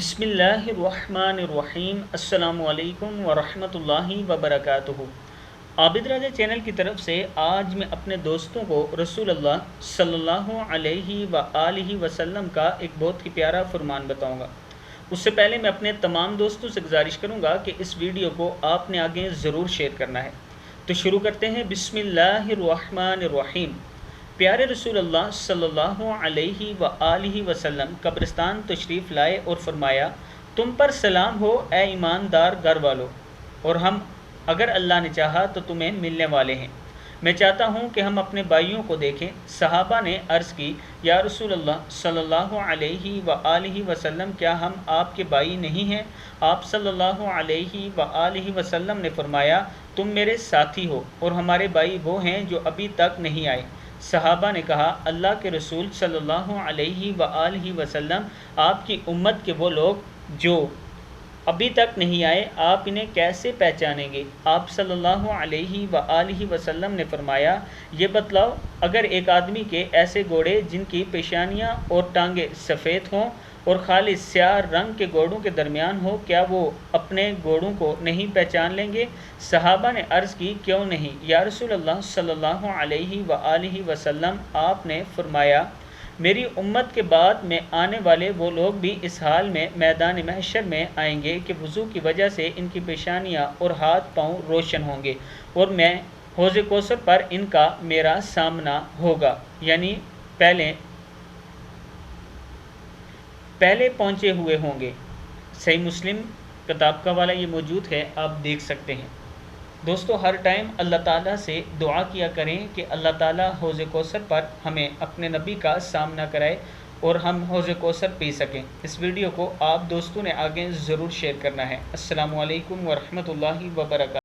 بسم اللہ الرحمن الرحیم۔ السلام علیکم ورحمۃ اللہ وبرکاتہ۔ عابد راجہ چینل کی طرف سے آج میں اپنے دوستوں کو رسول اللہ صلی اللہ علیہ وآلہ وسلم کا ایک بہت ہی پیارا فرمان بتاؤں گا۔ اس سے پہلے میں اپنے تمام دوستوں سے گزارش کروں گا کہ اس ویڈیو کو آپ نے آگے ضرور شیئر کرنا ہے۔ تو شروع کرتے ہیں۔ بسم اللہ الرحمن الرحیم۔ پیارے رسول اللہ صلی اللہ علیہ وآلہ وسلم قبرستان تشریف لائے اور فرمایا، تم پر سلام ہو اے ایماندار گھر والو، اور ہم اگر اللہ نے چاہا تو تمہیں ملنے والے ہیں۔ میں چاہتا ہوں کہ ہم اپنے بھائیوں کو دیکھیں۔ صحابہ نے عرض کی، یا رسول اللہ صلی اللہ علیہ وآلہ وسلم، کیا ہم آپ کے بھائی نہیں ہیں؟ آپ صلی اللہ علیہ وآلہ وسلم نے فرمایا، تم میرے ساتھی ہو اور ہمارے بھائی وہ ہیں جو ابھی تک نہیں آئے۔ صحابہ نے کہا، اللہ کے رسول صلی اللہ علیہ وآلہ وسلم، آپ کی امت کے وہ لوگ جو ابھی تک نہیں آئے، آپ انہیں کیسے پہچانیں گے؟ آپ صلی اللہ علیہ وآلہ وسلم نے فرمایا، یہ بتلاؤ، اگر ایک آدمی کے ایسے گھوڑے جن کی پیشانیاں اور ٹانگیں سفید ہوں اور خالص سیاہ رنگ کے گھوڑوں کے درمیان ہو، کیا وہ اپنے گھوڑوں کو نہیں پہچان لیں گے؟ صحابہ نے عرض کی، کیوں نہیں یا رسول اللہ صلی اللہ علیہ وآلہ وسلم؟ آپ نے فرمایا، میری امت کے بعد میں آنے والے وہ لوگ بھی اس حال میں میدان محشر میں آئیں گے کہ وضو کی وجہ سے ان کی پیشانیاں اور ہاتھ پاؤں روشن ہوں گے، اور میں حوض کوثر پر ان کا میرا سامنا ہوگا، یعنی پہلے پہنچے ہوئے ہوں گے۔ صحیح مسلم کتاب کا والا یہ موجود ہے، آپ دیکھ سکتے ہیں۔ دوستو، ہر ٹائم اللہ تعالیٰ سے دعا کیا کریں کہ اللہ تعالیٰ حوض کوثر پر ہمیں اپنے نبی کا سامنا کرائے اور ہم حوض کوثر پی سکیں۔ اس ویڈیو کو آپ دوستوں نے آگے ضرور شیئر کرنا ہے۔ السلام علیکم ورحمۃ اللہ وبرکاتہ۔